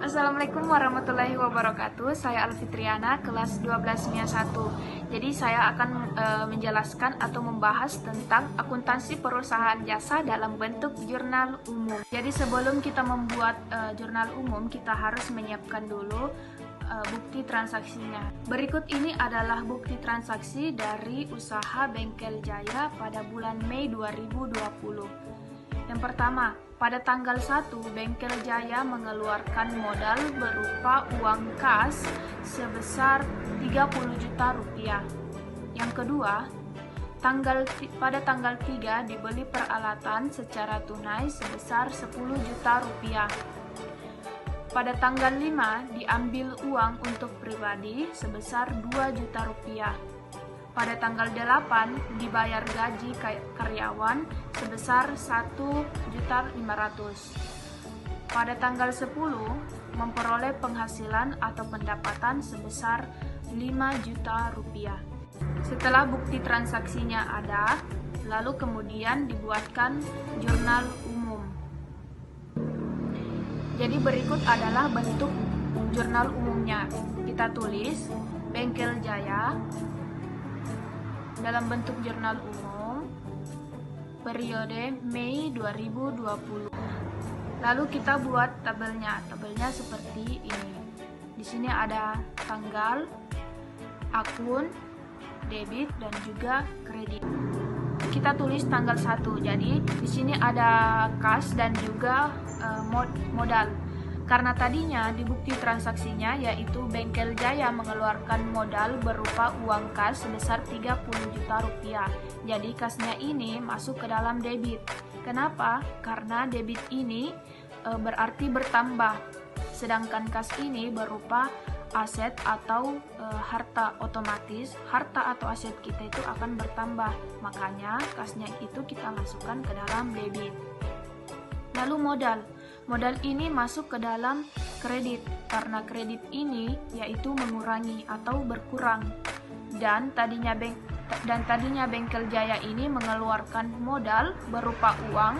Assalamualaikum warahmatullahi wabarakatuh. Saya Alfitriana, kelas 12 MIA 1. Jadi saya akan menjelaskan atau membahas tentang akuntansi perusahaan jasa dalam bentuk jurnal umum. Jadi sebelum kita membuat jurnal umum, kita harus menyiapkan dulu bukti transaksinya. Berikut ini adalah bukti transaksi dari usaha Bengkel Jaya pada bulan Mei 2020. Yang pertama, pada tanggal 1, Bengkel Jaya mengeluarkan modal berupa uang kas sebesar 30 juta rupiah. Yang kedua, pada tanggal 3 dibeli peralatan secara tunai sebesar 10 juta rupiah. Pada tanggal 5 diambil uang untuk pribadi sebesar 2 juta rupiah. Pada tanggal 8 dibayar gaji karyawan sebesar 1.500.000. Pada tanggal 10 memperoleh penghasilan atau pendapatan sebesar 5 juta rupiah. Setelah bukti transaksinya ada, lalu kemudian dibuatkan jurnal umum. Jadi berikut adalah bentuk jurnal umumnya. Kita tulis Bengkel Jaya dalam bentuk jurnal umum periode Mei 2020. Lalu kita buat tabelnya. Tabelnya seperti ini. Di sini ada tanggal, akun, debit dan juga kredit. Kita tulis tanggal 1. Jadi di sini ada kas dan juga modal. Karena tadinya di bukti transaksinya yaitu Bengkel Jaya mengeluarkan modal berupa uang kas sebesar 30 juta rupiah. Jadi kasnya ini masuk ke dalam debit. Kenapa? Karena debit ini berarti bertambah. Sedangkan kas ini berupa aset atau harta, otomatis harta atau aset kita itu akan bertambah. Makanya kasnya itu kita masukkan ke dalam debit. Lalu modal ini masuk ke dalam kredit karena kredit ini yaitu mengurangi atau berkurang. Dan tadinya Bengkel Jaya ini mengeluarkan modal berupa uang,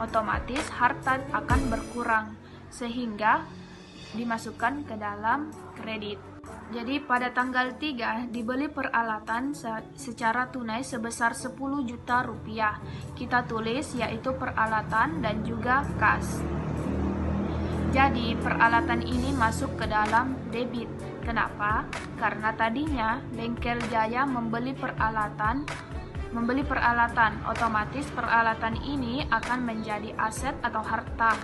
otomatis harta akan berkurang sehingga dimasukkan ke dalam kredit. Jadi pada tanggal 3 dibeli peralatan secara tunai sebesar 10 juta rupiah. Kita tulis yaitu peralatan dan juga kas. Jadi peralatan ini masuk ke dalam debit. Kenapa? Karena tadinya Bengkel Jaya membeli peralatan, otomatis peralatan ini akan menjadi aset atau harta.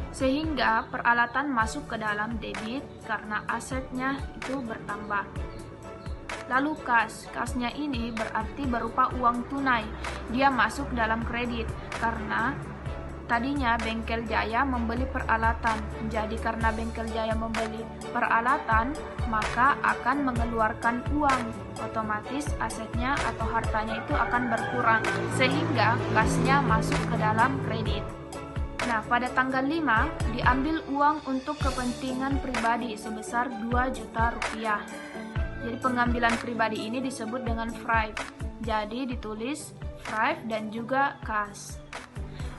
Sehingga peralatan masuk ke dalam debit karena asetnya itu bertambah. Lalu kasnya ini berarti berupa uang tunai. Dia masuk dalam kredit karena tadinya Bengkel Jaya membeli peralatan. Jadi karena Bengkel Jaya membeli peralatan, maka akan mengeluarkan uang. Otomatis asetnya atau hartanya itu akan berkurang sehingga kasnya masuk ke dalam kredit. Nah, pada tanggal 5 diambil uang untuk kepentingan pribadi sebesar 2 juta rupiah. Jadi pengambilan pribadi ini disebut dengan FRIP. Jadi ditulis FRIP dan juga kas.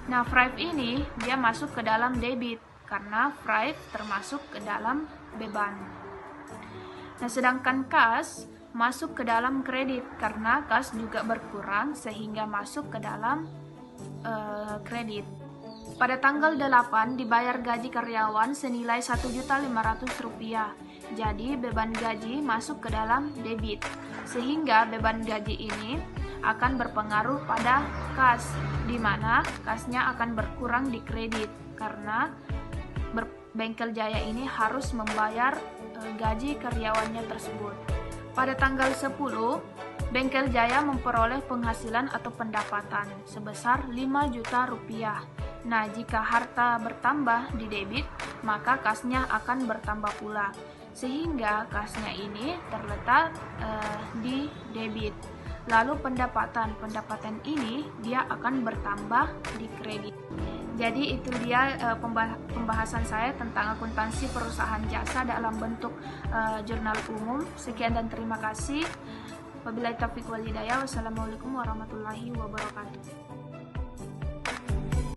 Nah, FRIP ini dia masuk ke dalam debit karena FRIP termasuk ke dalam beban. Nah, sedangkan kas masuk ke dalam kredit karena kas juga berkurang sehingga masuk ke dalam kredit. Pada tanggal 8 dibayar gaji karyawan senilai 1.500.000 rupiah. Jadi beban gaji masuk ke dalam debit. Sehingga beban gaji ini akan berpengaruh pada kas, di mana kasnya akan berkurang di kredit karena Bengkel Jaya ini harus membayar gaji karyawannya tersebut. Pada tanggal 10 Bengkel Jaya memperoleh penghasilan atau pendapatan sebesar 5 juta rupiah. Nah, jika harta bertambah di debit, maka kasnya akan bertambah pula. Sehingga kasnya ini terletak di debit. Lalu pendapatan ini dia akan bertambah di kredit. Jadi itu dia pembahasan saya tentang akuntansi perusahaan jasa dalam bentuk jurnal umum. Sekian dan terima kasih. Wabillahi taufiq wal hidayah. Wassalamualaikum warahmatullahi wabarakatuh.